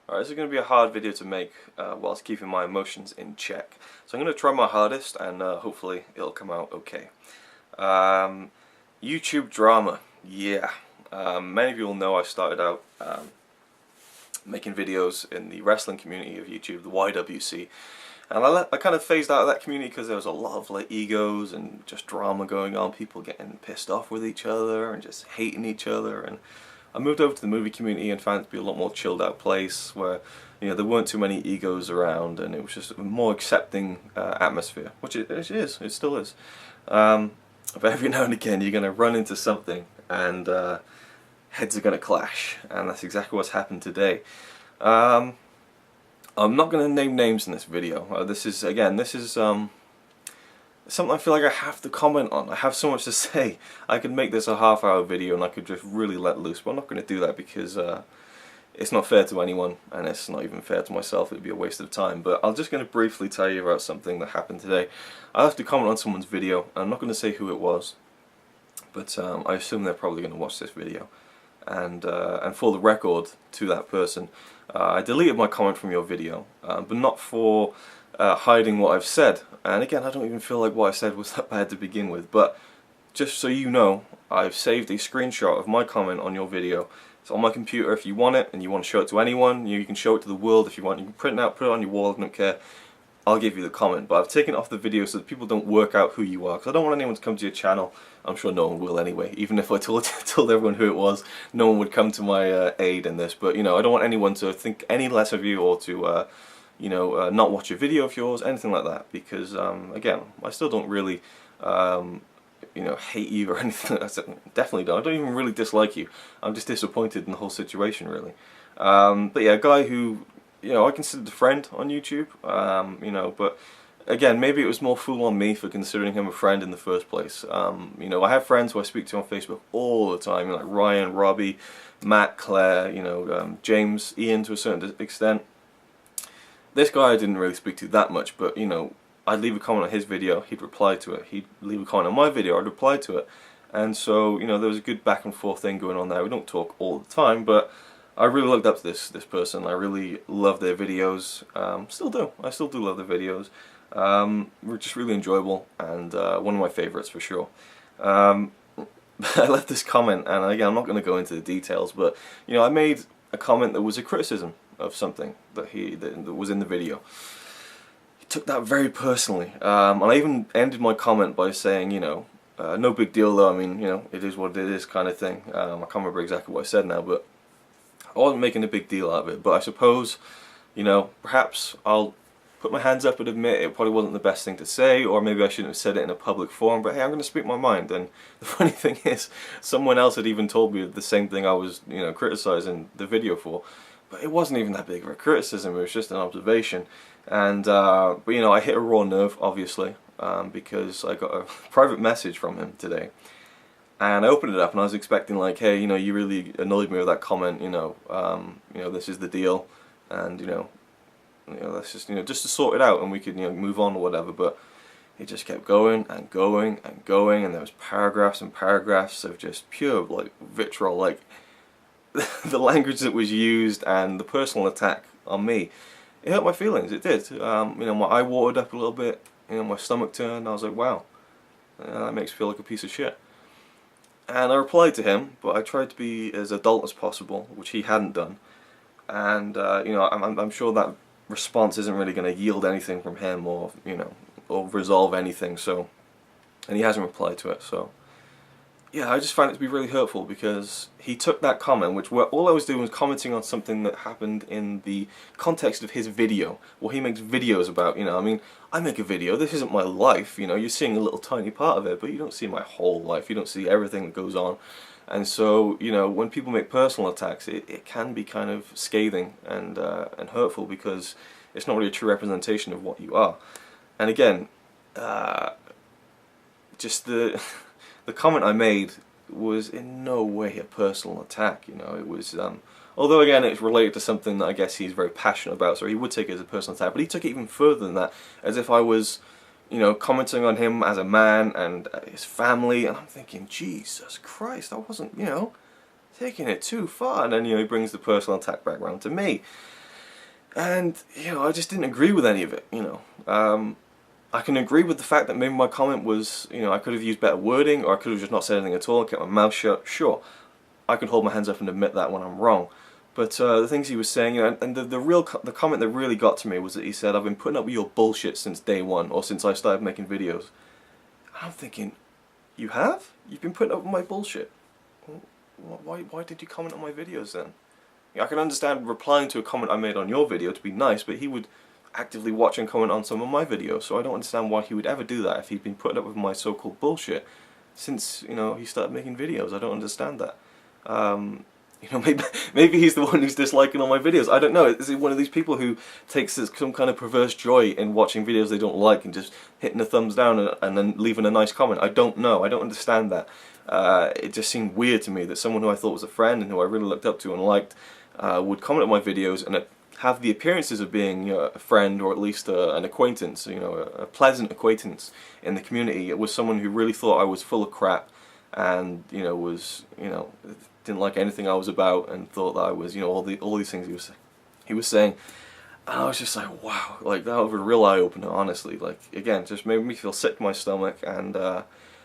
Alright, this is going to be a hard video to make whilst keeping my emotions in check. So I'm going to try my hardest and hopefully it'll come out okay. YouTube drama, yeah. Many of you will know I started out making videos in the wrestling community of YouTube, the YWC. And I kind of phased out of that community because there was a lot of like egos and just drama going on, people getting pissed off with each other and just hating each other. And I moved over to the movie community and found it to be a lot more chilled out place where, you know, there weren't too many egos around and it was just a more accepting atmosphere, which it still is. But every now and again you're going to run into something and heads are going to clash, and that's exactly what's happened today. I'm not going to name names in this video. This is something I feel like I have to comment on. I have so much to say. I could make this a half-hour video and I could just really let loose, but I'm not going to do that because it's not fair to anyone, and it's not even fair to myself. It would be a waste of time. But I'm just going to briefly tell you about something that happened today. I have to comment on someone's video, and I'm not going to say who it was, but I assume they're probably going to watch this video. And for the record to that person, I deleted my comment from your video, but not for hiding what I've said. And again, I don't even feel like what I said was that bad to begin with, but just so you know, I've saved a screenshot of my comment on your video. It's on my computer. If you want it and you want to show it to anyone, you can show it to the world if you want. You can print it out, put it on your wall, I don't care. I'll give you the comment, but I've taken it off the video so that people don't work out who you are, because I don't want anyone to come to your channel. I'm sure no one will anyway. Even if I told everyone who it was, no one would come to my aid in this. But you know, I don't want anyone to think any less of you, or to you know, not watch a video of yours, anything like that. Because again, I still don't really you know, hate you or anything. Definitely don't. I don't even really dislike you. I'm just disappointed in the whole situation, really. But yeah, a guy who, you know, I considered a friend on YouTube, you know, but again, maybe it was more fool on me for considering him a friend in the first place. You know, I have friends who I speak to on Facebook all the time, like Ryan, Robbie, Matt, Claire, you know, James, Ian to a certain extent. This guy I didn't really speak to that much, but you know, I'd leave a comment on his video, he'd reply to it. He'd leave a comment on my video, I'd reply to it. And so, you know, there was a good back and forth thing going on there. We don't talk all the time, but I really looked up to this person. I really love their videos. Still do. I still do love their videos. They're just really enjoyable, and one of my favorites for sure. I left this comment, and again, I'm not going to go into the details, but you know, I made a comment that was a criticism of something that was in the video. He took that very personally, and I even ended my comment by saying, you know, no big deal though. I mean, you know, it is what it is, kind of thing. I can't remember exactly what I said now, but I wasn't making a big deal out of it. But I suppose, you know, perhaps I'll put my hands up and admit it probably wasn't the best thing to say, or maybe I shouldn't have said it in a public forum, but hey, I'm going to speak my mind. And the funny thing is, someone else had even told me the same thing I was, you know, criticizing the video for, but it wasn't even that big of a criticism, it was just an observation. And, but you know, I hit a raw nerve, obviously, because I got a private message from him today. And I opened it up and I was expecting like, hey, you know, you really annoyed me with that comment, you know, this is the deal, and you know, let's just, you know, just to sort it out and we could, you know, move on or whatever. But it just kept going and going and going, and there was paragraphs and paragraphs of just pure like vitriol, like the language that was used and the personal attack on me. It hurt my feelings. It did. You know, my eye watered up a little bit. You know, my stomach turned. I was like, wow, that makes me feel like a piece of shit. And I replied to him, but I tried to be as adult as possible, which he hadn't done. And you know, I'm sure that response isn't really going to yield anything from him, or you know, or resolve anything. So, and he hasn't replied to it. So, yeah, I just find it to be really hurtful because he took that comment, which all I was doing was commenting on something that happened in the context of his video. Well, he makes videos about, you know, I mean, I make a video, this isn't my life, you know, you're seeing a little tiny part of it, but you don't see my whole life, you don't see everything that goes on. And so, you know, when people make personal attacks, it can be kind of scathing and hurtful, because it's not really a true representation of what you are. And again, just the comment I made was in no way a personal attack, you know. It was, although again it's related to something that I guess he's very passionate about, so he would take it as a personal attack, but he took it even further than that, as if I was, you know, commenting on him as a man and his family, and I'm thinking, Jesus Christ, I wasn't, you know, taking it too far. And then, you know, he brings the personal attack back around to me. And, you know, I just didn't agree with any of it, you know. I can agree with the fact that maybe my comment was, you know, I could have used better wording, or I could have just not said anything at all and kept my mouth shut. Sure, I can hold my hands up and admit that when I'm wrong. But the things he was saying, you know, and the comment that really got to me was that he said, "I've been putting up with your bullshit since day one, or since I started making videos." And I'm thinking, you have? You've been putting up with my bullshit? Why did you comment on my videos then? Yeah, I can understand replying to a comment I made on your video to be nice, but he would actively watch and comment on some of my videos, so I don't understand why he would ever do that if he'd been putting up with my so-called bullshit since, you know, he started making videos. I don't understand that. You know, maybe he's the one who's disliking all my videos. I don't know. Is he one of these people who takes some kind of perverse joy in watching videos they don't like and just hitting a thumbs down and then leaving a nice comment? I don't know. I don't understand that. It just seemed weird to me that someone who I thought was a friend and who I really looked up to and liked would comment on my videos and have the appearances of being, you know, a friend, or at least an acquaintance, you know, a pleasant acquaintance in the community. It was someone who really thought I was full of crap and, you know, was, you know, didn't like anything I was about and thought that I was, you know, all these things he was saying. And I was just like, wow, like that was a real eye opener, honestly. Like, again, just made me feel sick to my stomach. And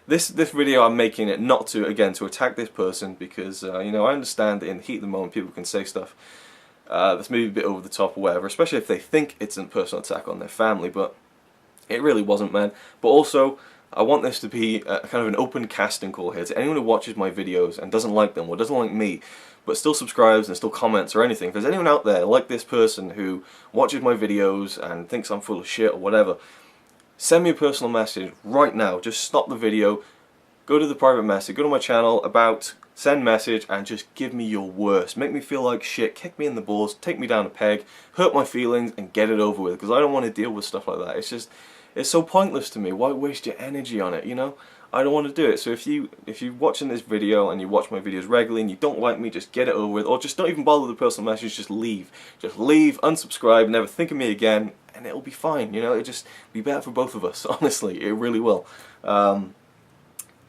this video, I'm making it not to, again, to attack this person, because you know, I understand that in the heat of the moment people can say stuff that's maybe a bit over the top or whatever, especially if they think it's a personal attack on their family, but it really wasn't, man. But also, I want this to be a kind of an open casting call here to anyone who watches my videos and doesn't like them, or doesn't like me, but still subscribes and still comments or anything. If there's anyone out there like this person who watches my videos and thinks I'm full of shit or whatever, send me a personal message right now. Just stop the video, go to the private message, go to my channel, about, send message, and just give me your worst. Make me feel like shit, kick me in the balls, take me down a peg, hurt my feelings, and get it over with, because I don't want to deal with stuff like that. It's just, it's so pointless to me. Why waste your energy on it, you know? I don't want to do it. So if you're watching this video and you watch my videos regularly and you don't like me, just get it over with, or just don't even bother with the personal message, just leave. Just leave, unsubscribe, never think of me again, and it'll be fine, you know? It'll just be better for both of us, honestly. It really will.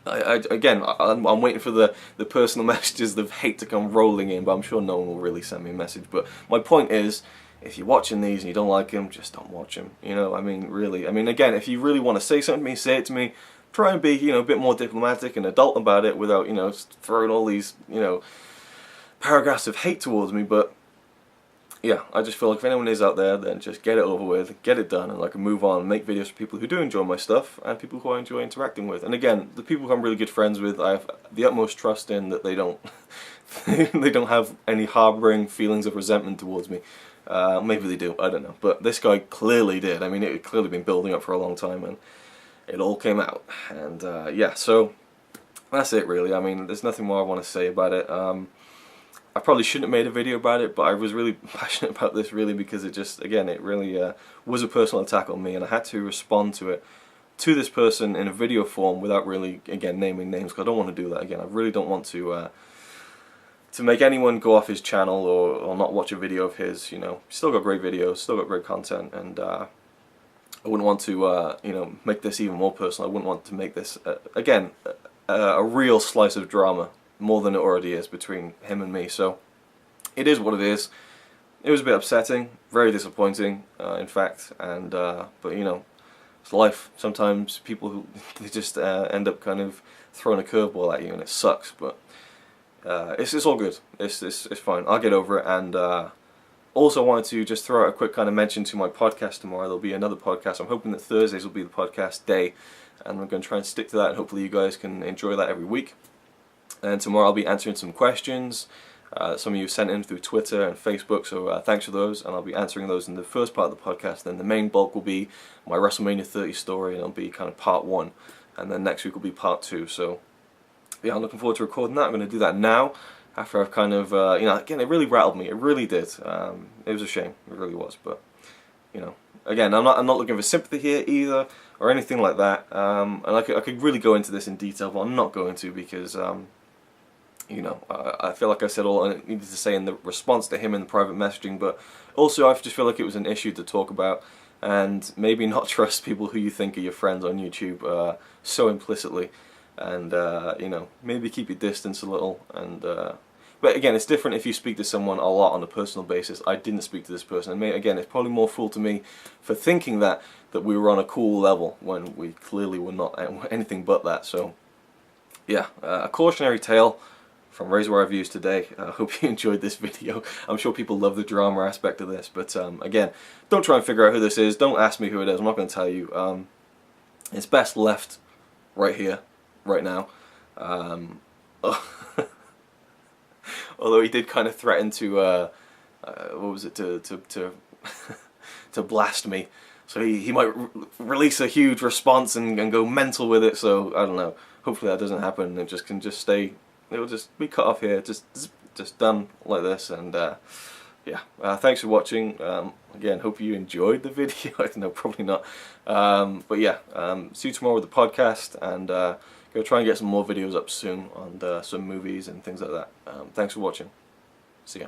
Again, I'm waiting for the personal messages of hate to come rolling in, but I'm sure no one will really send me a message. But my point is, if you're watching these and you don't like them, just don't watch them. You know, I mean, really. I mean, again, if you really want to say something to me, say it to me. Try and be, you know, a bit more diplomatic and adult about it without, you know, throwing all these, you know, paragraphs of hate towards me. But yeah, I just feel like if anyone is out there, then just get it over with, get it done, and I can move on and make videos for people who do enjoy my stuff and people who I enjoy interacting with. And again, the people who I'm really good friends with, I have the utmost trust in that they don't they don't have any harboring feelings of resentment towards me. Maybe they do, I don't know. But this guy clearly did. I mean, it had clearly been building up for a long time, and it all came out. And yeah, so that's it really. I mean, there's nothing more I want to say about it. I probably shouldn't have made a video about it, but I was really passionate about this really because it just, again, it really was a personal attack on me, and I had to respond to it, to this person in a video form without really, again, naming names, because I don't want to do that again. I really don't want to make anyone go off his channel or not watch a video of his, you know. Still got great videos, still got great content, and I wouldn't want to, you know, make this even more personal. I wouldn't want to make this, again, a real slice of drama, more than it already is between him and me. So it is what it is. It was a bit upsetting, very disappointing, in fact, and but you know, it's life. Sometimes people who they just end up kind of throwing a curveball at you, and it sucks. But it's all good. It's fine. I'll get over it. And also wanted to just throw out a quick kind of mention to my podcast tomorrow. There'll be another podcast. I'm hoping that Thursdays will be the podcast day, and I'm going to try and stick to that. And hopefully you guys can enjoy that every week. And tomorrow I'll be answering some questions. Some of you sent in through Twitter and Facebook, so thanks for those, and I'll be answering those in the first part of the podcast. Then the main bulk will be my WrestleMania 30 story, and it'll be kind of part 1, and then next week will be part 2. So yeah, I'm looking forward to recording that. I'm going to do that now, after I've kind of, you know, again, it really rattled me. It really did. It was a shame. It really was. But you know, again, I'm not looking for sympathy here either, or anything like that. And I could really go into this in detail, but I'm not going to, because you know, I feel like I said all I needed to say in the response to him in the private messaging, but also I just feel like it was an issue to talk about, and maybe not trust people who you think are your friends on YouTube so implicitly, and you know, maybe keep your distance a little, and But again, it's different if you speak to someone a lot on a personal basis. I didn't speak to this person, and again, it's probably more fool to me for thinking that we were on a cool level when we clearly were not anything but that. So yeah, a cautionary tale from RazorwireReviews today. I hope you enjoyed this video. I'm sure people love the drama aspect of this, but again, don't try and figure out who this is. Don't ask me who it is. I'm not going to tell you. It's best left right here, right now. Although he did kind of threaten to, what was it, to to blast me. So he might release a huge response and go mental with it. So I don't know. Hopefully that doesn't happen. It just can just stay. It'll just be cut off here. Just done like this. And yeah. Thanks for watching. Again, hope you enjoyed the video. I don't know, probably not. But yeah. See you tomorrow with the podcast, and go try and get some more videos up soon on some movies and things like that. Thanks for watching. See ya.